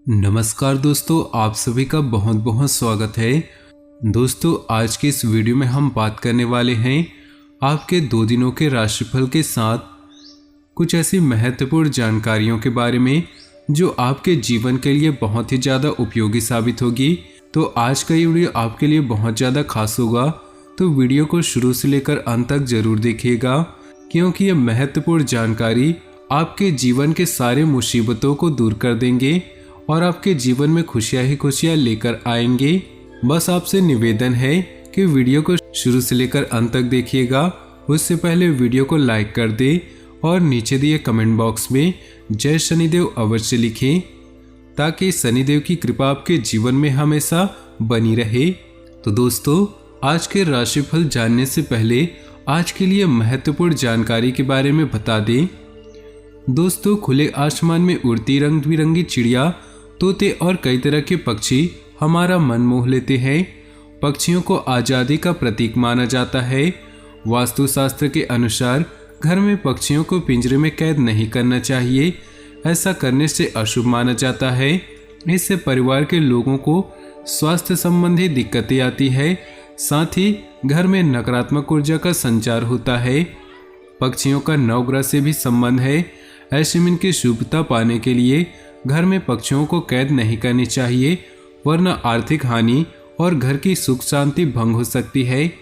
नमस्कार दोस्तों, आप सभी का बहुत बहुत स्वागत है। दोस्तों, आज के इस वीडियो में हम बात करने वाले हैं आपके 2 दिनों के राशिफल के साथ कुछ ऐसी महत्वपूर्ण जानकारियों के बारे में जो आपके जीवन के लिए बहुत ही ज़्यादा उपयोगी साबित होगी। तो आज का ये वीडियो आपके लिए बहुत ज़्यादा खास होगा, तो वीडियो को शुरू से लेकर अंत तक जरूर देखिएगा, क्योंकि ये महत्वपूर्ण जानकारी आपके जीवन के सारे मुसीबतों को दूर कर देंगे और आपके जीवन में खुशियां ही खुशियां लेकर आएंगे। बस आपसे निवेदन है कि वीडियो को शुरू से लेकर अंत तक देखिएगा। उससे पहले वीडियो को लाइक कर दे और नीचे दिए कमेंट बॉक्स में जय शनिदेव अवश्य लिखें, ताकि शनिदेव की कृपा आपके जीवन में हमेशा बनी रहे। तो दोस्तों, आज के राशिफल जानने से पहले आज के लिए महत्वपूर्ण जानकारी के बारे में बता दें। दोस्तों, खुले आसमान में उड़ती रंग बिरंगी चिड़िया, तोते और कई तरह के पक्षी हमारा मन मोह लेते हैं। पक्षियों को आज़ादी का प्रतीक माना जाता है। वास्तुशास्त्र के अनुसार घर में पक्षियों को पिंजरे में कैद नहीं करना चाहिए। ऐसा करने से अशुभ माना जाता है। इससे परिवार के लोगों को स्वास्थ्य संबंधी दिक्कतें आती है। साथ ही घर में नकारात्मक ऊर्जा का संचार होता है। पक्षियों का नवग्रह से भी संबंध है। ऐसे में इनकी शुभता पाने के लिए घर में पक्षियों को कैद नहीं करनी चाहिए, वरना आर्थिक हानि और घर की सुख शांति भंग हो सकती है।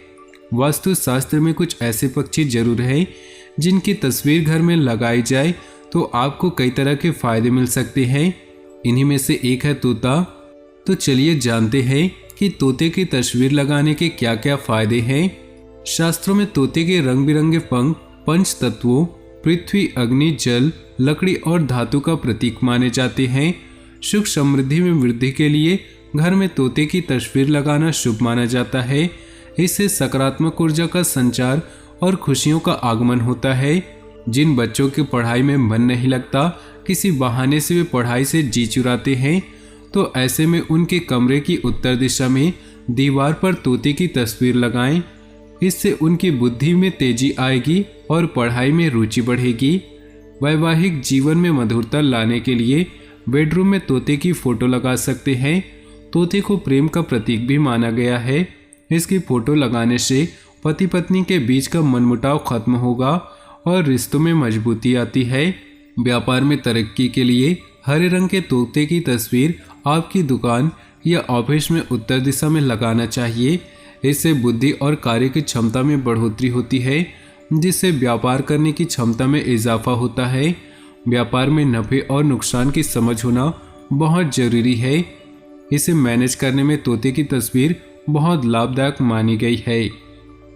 वास्तुशास्त्र में कुछ ऐसे पक्षी जरूर हैं जिनकी तस्वीर घर में लगाई जाए तो आपको कई तरह के फायदे मिल सकते हैं। इन्हीं में से एक है तोता। तो चलिए जानते हैं कि तोते की तस्वीर लगाने के क्या क्या फायदे हैं। शास्त्रों में तोते के रंग बिरंगे पंख पंच तत्वों पृथ्वी, अग्नि, जल, लकड़ी और धातु का प्रतीक माने जाते हैं। सुख समृद्धि में वृद्धि के लिए घर में तोते की तस्वीर लगाना शुभ माना जाता है। इससे सकारात्मक ऊर्जा का संचार और खुशियों का आगमन होता है। जिन बच्चों की पढ़ाई में मन नहीं लगता, किसी बहाने से वे पढ़ाई से जी चुराते हैं, तो ऐसे में उनके कमरे की उत्तर दिशा में दीवार पर तोते की तस्वीर लगाएं। इससे उनकी बुद्धि में तेजी आएगी और पढ़ाई में रुचि बढ़ेगी। वैवाहिक जीवन में मधुरता लाने के लिए बेडरूम में तोते की फोटो लगा सकते हैं। तोते को प्रेम का प्रतीक भी माना गया है। इसकी फोटो लगाने से पति पत्नी के बीच का मनमुटाव खत्म होगा और रिश्तों में मजबूती आती है। व्यापार में तरक्की के लिए हरे रंग के तोते की तस्वीर आपकी दुकान या ऑफिस में उत्तर दिशा में लगाना चाहिए। इससे बुद्धि और कार्य की क्षमता में बढ़ोतरी होती है, जिससे व्यापार करने की क्षमता में इजाफा होता है। व्यापार में नफे और नुकसान की समझ होना बहुत जरूरी है। इसे मैनेज करने में तोते की तस्वीर बहुत लाभदायक मानी गई है।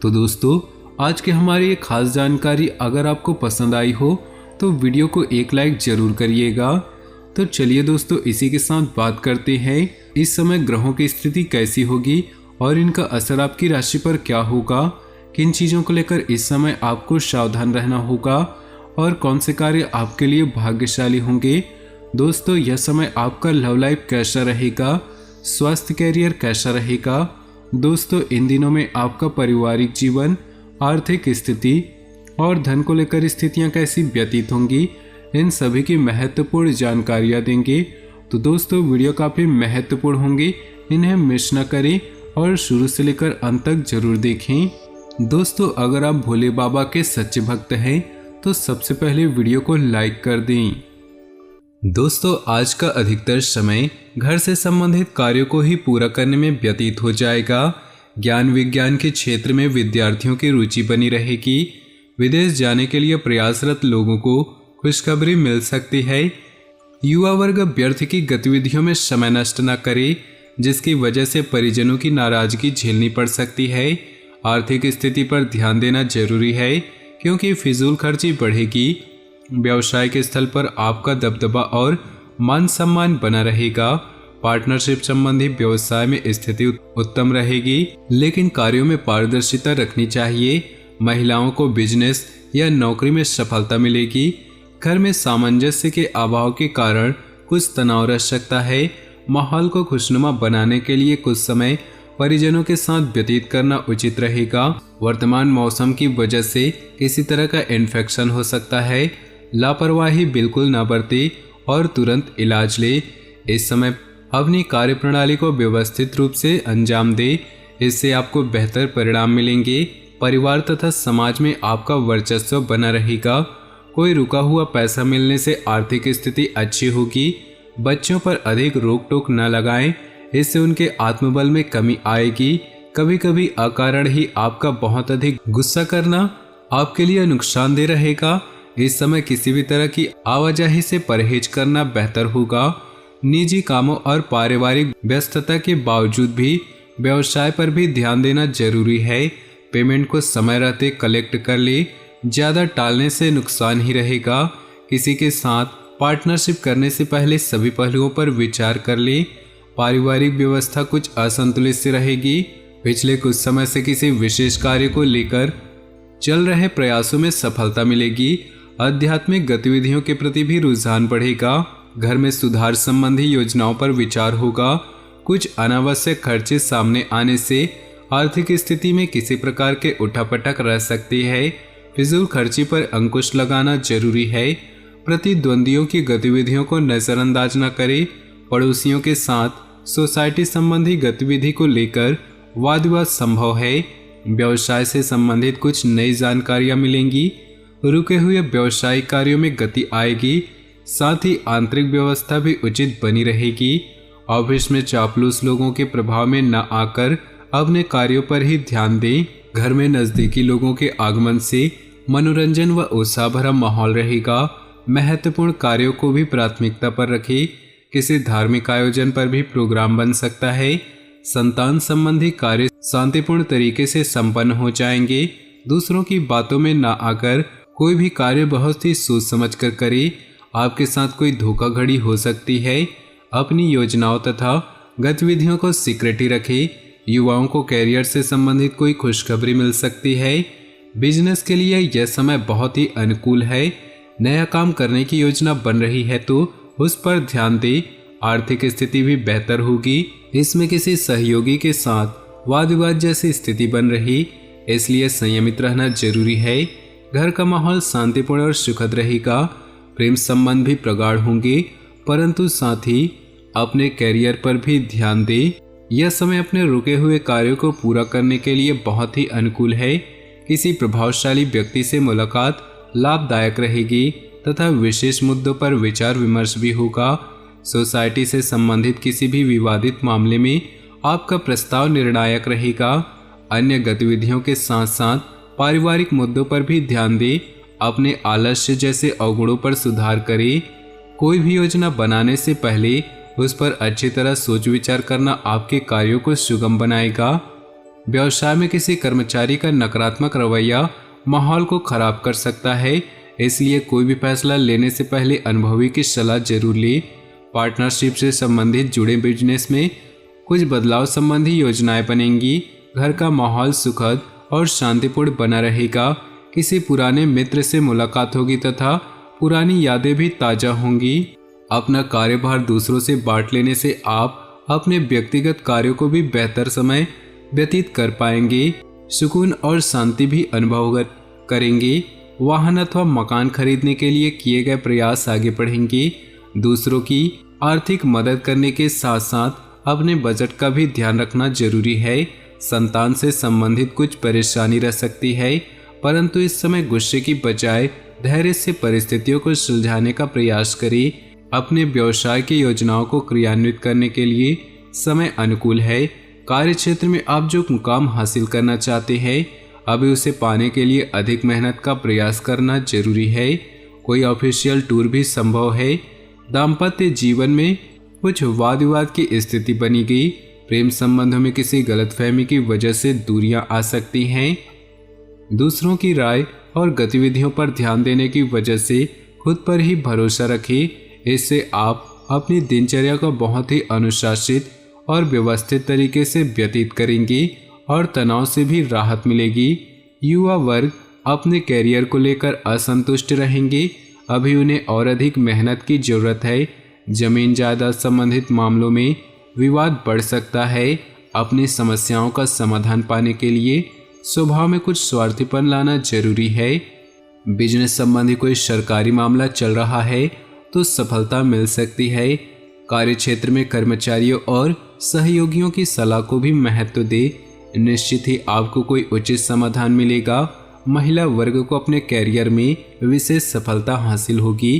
तो दोस्तों, आज की हमारी ये खास जानकारी अगर आपको पसंद आई हो तो वीडियो को एक लाइक जरूर करिएगा। तो चलिए दोस्तों, इसी के साथ बात करते हैं इस समय ग्रहों की स्थिति कैसी होगी और इनका असर आपकी राशि पर क्या होगा। किन चीज़ों को लेकर इस समय आपको सावधान रहना होगा और कौन से कार्य आपके लिए भाग्यशाली होंगे। दोस्तों, यह समय आपका लव लाइफ कैसा रहेगा, स्वास्थ्य कैरियर कैसा रहेगा। दोस्तों, इन दिनों में आपका पारिवारिक जीवन, आर्थिक स्थिति और धन को लेकर स्थितियां कैसी व्यतीत होंगी, इन सभी की महत्वपूर्ण जानकारियां देंगे। तो दोस्तों, वीडियो काफ़ी महत्वपूर्ण होंगी, इन्हें मिस न करें और शुरू से लेकर अंत तक जरूर देखें। दोस्तों, अगर आप भोले बाबा के सच्चे भक्त हैं तो सबसे पहले वीडियो को लाइक कर दें। दोस्तों, आज का अधिकतर समय घर से संबंधित कार्यों को ही पूरा करने में व्यतीत हो जाएगा। ज्ञान विज्ञान के क्षेत्र में विद्यार्थियों की रुचि बनी रहेगी। विदेश जाने के लिए प्रयासरत लोगों को खुशखबरी मिल सकती है। युवा वर्ग व्यर्थ की गतिविधियों में समय नष्ट न करे, जिसकी वजह से परिजनों की नाराजगी झेलनी पड़ सकती है। आर्थिक स्थिति पर ध्यान देना जरूरी है, क्योंकि फिजूल खर्ची बढ़ेगी। व्यवसाय के स्थल पर आपका दबदबा और मान सम्मान बना रहेगा। पार्टनरशिप संबंधी व्यवसाय में स्थिति उत्तम रहेगी, लेकिन कार्यों में पारदर्शिता रखनी चाहिए। महिलाओं को बिजनेस या नौकरी में सफलता मिलेगी। घर में सामंजस्य के अभाव के कारण कुछ तनाव रह सकता है। माहौल को खुशनुमा बनाने के लिए कुछ समय परिजनों के साथ व्यतीत करना उचित रहेगा। वर्तमान मौसम की वजह से किसी तरह का इन्फेक्शन हो सकता है। लापरवाही बिल्कुल न बरतें और तुरंत इलाज ले। इस समय अपनी कार्य प्रणाली को व्यवस्थित रूप से अंजाम दें। इससे आपको बेहतर परिणाम मिलेंगे। परिवार तथा समाज में आपका वर्चस्व बना रहेगा। कोई रुका हुआ पैसा मिलने से आर्थिक स्थिति अच्छी होगी। बच्चों पर अधिक रोक टोक न लगाएं, इससे उनके आत्मबल में कमी आएगी। कभी कभी अकारण ही आपका बहुत अधिक गुस्सा करना आपके लिए नुकसानदेह रहेगा। इस समय किसी भी तरह की आवाजाही से परहेज करना बेहतर होगा। निजी कामों और पारिवारिक व्यस्तता के बावजूद भी व्यवसाय पर भी ध्यान देना जरूरी है। पेमेंट को समय रहते कलेक्ट कर ले, ज़्यादा टालने से नुकसान ही रहेगा। किसी के साथ पार्टनरशिप करने से पहले सभी पहलुओं पर विचार कर ले। पारिवारिक व्यवस्था कुछ असंतुलित सी रहेगी। पिछले कुछ समय से किसी विशेष कार्य को लेकर चल रहे प्रयासों में सफलता मिलेगी। आध्यात्मिक गतिविधियों के प्रति भी रुझान बढ़ेगा। घर में सुधार संबंधी योजनाओं पर विचार होगा। कुछ अनावश्यक खर्चे सामने आने से आर्थिक स्थिति में किसी प्रकार के उठापटक रह सकती है। फिजूल खर्ची पर अंकुश लगाना जरूरी है। प्रतिद्वंदियों की गतिविधियों को नजरअंदाज न करें। पड़ोसियों के साथ सोसाइटी संबंधी गतिविधि को लेकर वाद विवाद संभव है। व्यवसाय से संबंधित कुछ नई जानकारियां मिलेंगी। रुके हुए व्यवसायिक कार्यों में गति आएगी। साथ ही आंतरिक व्यवस्था भी उचित बनी रहेगी। ऑफिस में चापलूस लोगों के प्रभाव में न आकर अपने कार्यों पर ही ध्यान दें। घर में नजदीकी लोगों के आगमन से मनोरंजन व उत्साह भरा माहौल रहेगा। महत्वपूर्ण कार्यों को भी प्राथमिकता पर रखें। किसी धार्मिक आयोजन पर भी प्रोग्राम बन सकता है। संतान संबंधी कार्य शांतिपूर्ण तरीके से संपन्न हो जाएंगे। दूसरों की बातों में न आकर कोई भी कार्य बहुत ही सोच समझ कर करें। आपके साथ कोई धोखाधड़ी हो सकती है। अपनी योजनाओं तथा गतिविधियों को सीक्रेट ही रखें। युवाओं को कैरियर से संबंधित कोई खुशखबरी मिल सकती है। बिजनेस के लिए यह समय बहुत ही अनुकूल है। नया काम करने की योजना बन रही है तो उस पर ध्यान दें। आर्थिक स्थिति भी बेहतर होगी। इसमें किसी सहयोगी के साथ वाद विवाद जैसी स्थिति बन रही, इसलिए संयमित रहना जरूरी है। घर का माहौल शांतिपूर्ण और सुखद रहेगा। प्रेम संबंध भी प्रगाढ़ होंगे, परंतु साथ ही अपने कैरियर पर भी ध्यान दें। यह समय अपने रुके हुए कार्यों को पूरा करने के लिए बहुत ही अनुकूल है। किसी प्रभावशाली व्यक्ति से मुलाकात लाभदायक रहेगी तथा विशेष मुद्दों पर विचार विमर्श भी होगा। सोसाइटी से संबंधित किसी भी विवादित मामले में आपका प्रस्ताव निर्णायक रहेगा। अन्य गतिविधियों के साथ साथ पारिवारिक मुद्दों पर भी ध्यान दें। अपने आलस्य जैसे अवगुणों पर सुधार करें। कोई भी योजना बनाने से पहले उस पर अच्छी तरह सोच विचार करना आपके कार्यों को सुगम बनाएगा। व्यवसाय में किसी कर्मचारी का नकारात्मक रवैया माहौल को खराब कर सकता है, इसलिए कोई भी फैसला लेने से पहले अनुभवी की सलाह जरूर लें। पार्टनरशिप से संबंधित जुड़े बिजनेस में कुछ बदलाव संबंधी योजनाएं बनेंगी। घर का माहौल सुखद और शांतिपूर्ण बना रहेगा। किसी पुराने मित्र से मुलाकात होगी तथा पुरानी यादें भी ताज़ा होंगी। अपना कार्यभार दूसरों से बांट लेने से आप अपने व्यक्तिगत कार्यों को भी बेहतर समय व्यतीत कर पाएंगे। सुकून और शांति भी अनुभव करेंगे। वाहन अथवा मकान खरीदने के लिए किए गए प्रयास आगे बढ़ेंगे। दूसरों की आर्थिक मदद करने के साथ साथ अपने बजट का भी ध्यान रखना जरूरी है। संतान से संबंधित कुछ परेशानी रह सकती है, परंतु इस समय गुस्से की बजाय धैर्य से परिस्थितियों को सुलझाने का प्रयास करें। अपने व्यवसाय की योजनाओं को क्रियान्वित करने के लिए समय अनुकूल है। कार्य क्षेत्र में आप जो मुकाम हासिल करना चाहते हैं, अभी उसे पाने के लिए अधिक मेहनत का प्रयास करना जरूरी है। कोई ऑफिशियल टूर भी संभव है। दाम्पत्य जीवन में कुछ वाद विवाद की स्थिति बनी गई। प्रेम संबंधों में किसी गलतफहमी की वजह से दूरियां आ सकती हैं। दूसरों की राय और गतिविधियों पर ध्यान देने की वजह से खुद पर ही भरोसा रखें। इससे आप अपनी दिनचर्या को बहुत ही अनुशासित और व्यवस्थित तरीके से व्यतीत करेंगे और तनाव से भी राहत मिलेगी। युवा वर्ग अपने कैरियर को लेकर असंतुष्ट रहेंगे। अभी उन्हें और अधिक मेहनत की जरूरत है। जमीन जायदाद संबंधित मामलों में विवाद बढ़ सकता है। अपनी समस्याओं का समाधान पाने के लिए स्वभाव में कुछ स्वार्थीपन लाना जरूरी है। बिजनेस संबंधी कोई सरकारी मामला चल रहा है तो सफलता मिल सकती है। कार्य क्षेत्र में कर्मचारियों और सहयोगियों की सलाह को भी महत्व दे। निश्चित ही आपको कोई उचित समाधान मिलेगा। महिला वर्ग को अपने कैरियर में विशेष सफलता हासिल होगी।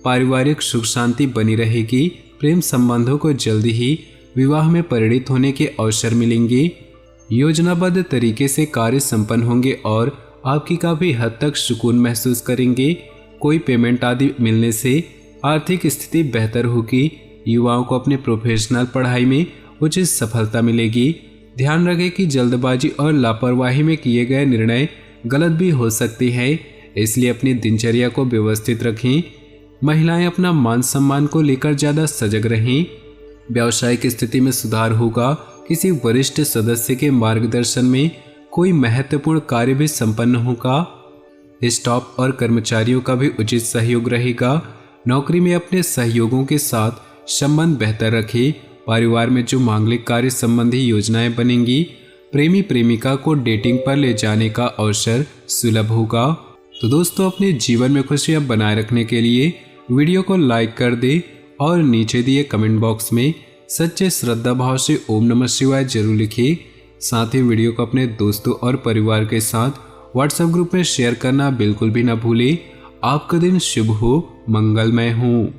पारिवारिक सुख शांति बनी रहेगी। प्रेम संबंधों को जल्दी ही विवाह में परिणित होने के अवसर मिलेंगे। योजनाबद्ध तरीके से कार्य संपन्न होंगे और आपकी काफी हद तक सुकून महसूस करेंगे। कोई पेमेंट आदि मिलने से आर्थिक स्थिति बेहतर होगी। युवाओं को अपने प्रोफेशनल पढ़ाई में उचित सफलता मिलेगी। ध्यान रखें कि जल्दबाजी और लापरवाही में किए गए निर्णय गलत भी हो सकते हैं, इसलिए अपनी दिनचर्या को व्यवस्थित रखें। महिलाएं अपना मान सम्मान को लेकर ज़्यादा सजग रहें। व्यावसायिक स्थिति में सुधार होगा। किसी वरिष्ठ सदस्य के मार्गदर्शन में कोई महत्वपूर्ण कार्य भी संपन्न होगा। स्टाफ और कर्मचारियों का भी उचित सहयोग रहेगा। नौकरी में अपने सहयोगों के साथ संबंध बेहतर रखें। परिवार में जो मांगलिक कार्य संबंधी योजनाएं बनेंगी, प्रेमी प्रेमिका को डेटिंग पर ले जाने का अवसर सुलभ होगा। तो दोस्तों, अपने जीवन में खुशियां बनाए रखने के लिए वीडियो को लाइक कर दें और नीचे दिए कमेंट बॉक्स में सच्चे श्रद्धा भाव से ओम नमः शिवाय जरूर लिखिए। साथ ही वीडियो को अपने दोस्तों और परिवार के साथ व्हाट्सएप ग्रुप में शेयर करना बिल्कुल भी ना भूलें। आपका दिन शुभ हो, मंगलमय हो।